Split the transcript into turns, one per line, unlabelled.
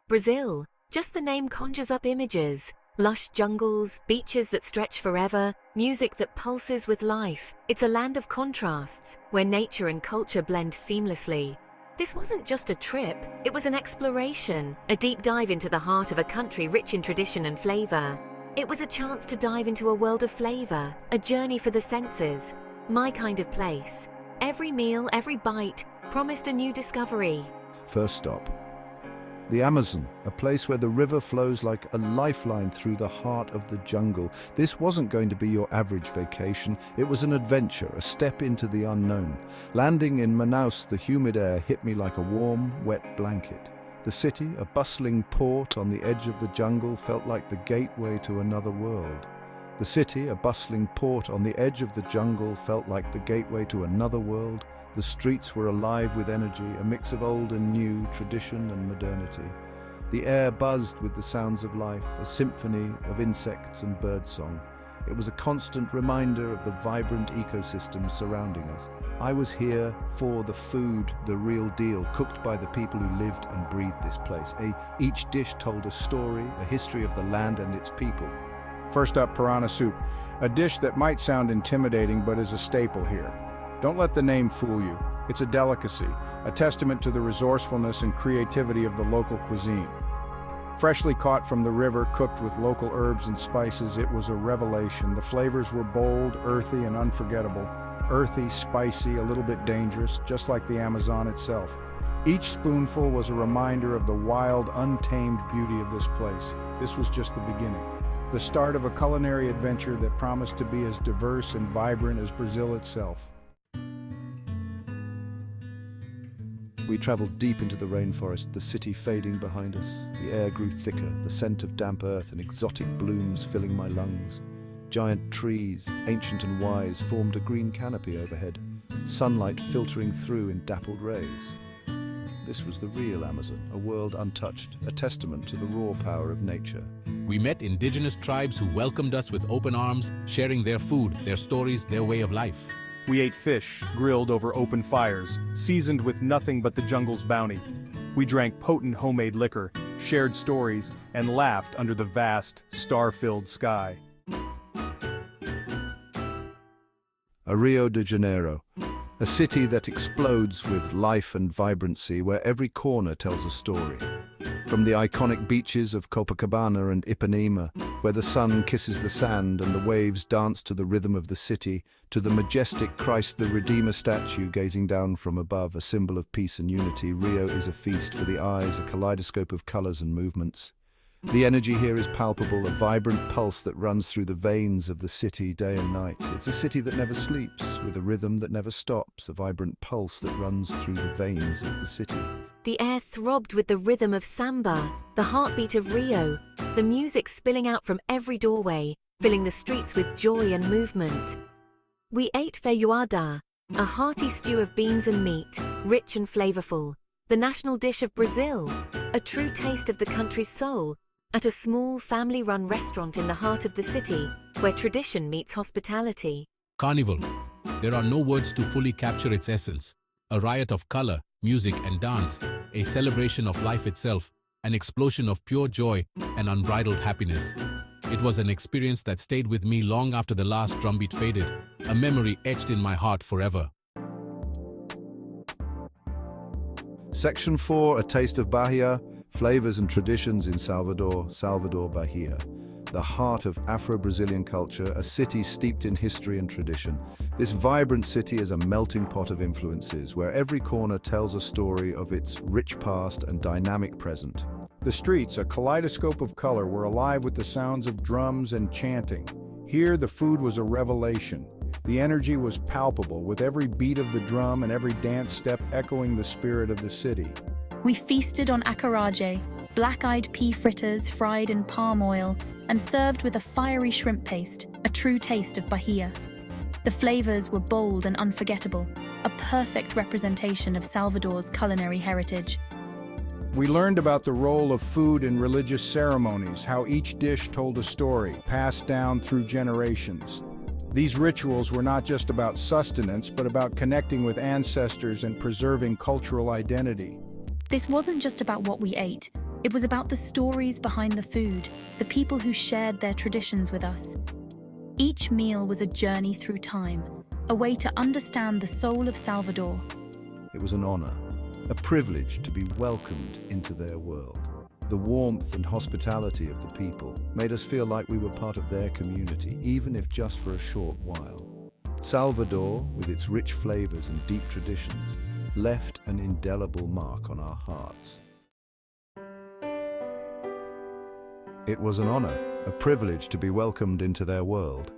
Brazil. Just the name conjures up images. Lush jungles, beaches that stretch forever, music that pulses with life. It's a land of contrasts, where nature and culture blend seamlessly. This wasn't just a trip, it was an exploration, a deep dive into the heart of a country rich in tradition and flavor. It was a chance to dive into a world of flavor, a journey for the senses. My kind of place. Every meal, every bite, promised a new discovery.
First stop. The Amazon, a place where the river flows like a lifeline through the heart of the jungle. This wasn't going to be your average vacation. It was an adventure, a step into the unknown. Landing in Manaus, the humid air hit me like a warm, wet blanket. The city, a bustling port on the edge of the jungle, felt like the gateway to another world. The city, a bustling port on the edge of the jungle, felt like the gateway to another world. The streets were alive with energy, a mix of old and new, tradition and modernity. The air buzzed with the sounds of life, a symphony of insects and birdsong. It was a constant reminder of the vibrant ecosystem surrounding us. I was here for the food, the real deal, cooked by the people who lived and breathed this place. Each dish told a story, a history of the land and its people.
First up, piranha soup, a dish that might sound intimidating but is a staple here. Don't let the name fool you. It's a delicacy, a testament to the resourcefulness and creativity of the local cuisine. Freshly caught from the river, cooked with local herbs and spices, it was a revelation. The flavors were bold, earthy, and unforgettable. Earthy, spicy, a little bit dangerous, just like the Amazon itself. Each spoonful was a reminder of the wild, untamed beauty of this place. This was just the beginning. The start of a culinary adventure that promised to be as diverse and vibrant as Brazil itself.
We traveled deep into the rainforest, the city fading behind us. The air grew thicker, the scent of damp earth and exotic blooms filling my lungs. Giant trees, ancient and wise, formed a green canopy overhead, sunlight filtering through in dappled rays. This was the real Amazon, a world untouched, a testament to the raw power of nature.
We met indigenous tribes who welcomed us with open arms, sharing their food, their stories, their way of life.
We ate fish, grilled over open fires, seasoned with nothing but the jungle's bounty. We drank potent homemade liquor, shared stories, and laughed under the vast, star-filled sky.
Rio de Janeiro, a city that explodes with life and vibrancy, where every corner tells a story. From the iconic beaches of Copacabana and Ipanema, where the sun kisses the sand and the waves dance to the rhythm of the city, to the majestic Christ the Redeemer statue gazing down from above, a symbol of peace and unity, Rio is a feast for the eyes, a kaleidoscope of colors and movements. The energy here is palpable, a vibrant pulse that runs through the veins of the city day and night. It's a city that never sleeps, with a rhythm that never stops, a vibrant pulse that runs through the veins of the city.
The air throbbed with the rhythm of samba, the heartbeat of Rio, the music spilling out from every doorway, filling the streets with joy and movement. We ate feijoada, a hearty stew of beans and meat, rich and flavorful, the national dish of Brazil, a true taste of the country's soul, at a small family-run restaurant in the heart of the city, where tradition meets hospitality.
Carnival. There are no words to fully capture its essence. A riot of color, music and dance, a celebration of life itself, an explosion of pure joy and unbridled happiness. It was an experience that stayed with me long after the last drumbeat faded, a memory etched in my heart forever.
Section 4, A Taste of Bahia, Flavors and Traditions in Salvador, Bahia. The heart of Afro-Brazilian culture, a city steeped in history and tradition. This vibrant city is a melting pot of influences, where every corner tells a story of its rich past and dynamic present.
The streets, a kaleidoscope of color, were alive with the sounds of drums and chanting. Here, the food was a revelation. The energy was palpable, with every beat of the drum and every dance step echoing the spirit of the city.
We feasted on acarajé, black-eyed pea fritters fried in palm oil and served with a fiery shrimp paste, a true taste of Bahia. The flavors were bold and unforgettable, a perfect representation of Salvador's culinary heritage.
We learned about the role of food in religious ceremonies, how each dish told a story, passed down through generations. These rituals were not just about sustenance, but about connecting with ancestors and preserving cultural identity.
This wasn't just about what we ate. It was about the stories behind the food, the people who shared their traditions with us. Each meal was a journey through time, a way to understand the soul of Salvador.
It was an honor, a privilege to be welcomed into their world. The warmth and hospitality of the people made us feel like we were part of their community, even if just for a short while. Salvador, with its rich flavors and deep traditions, left an indelible mark on our hearts. It was an honor, a privilege to be welcomed into their world.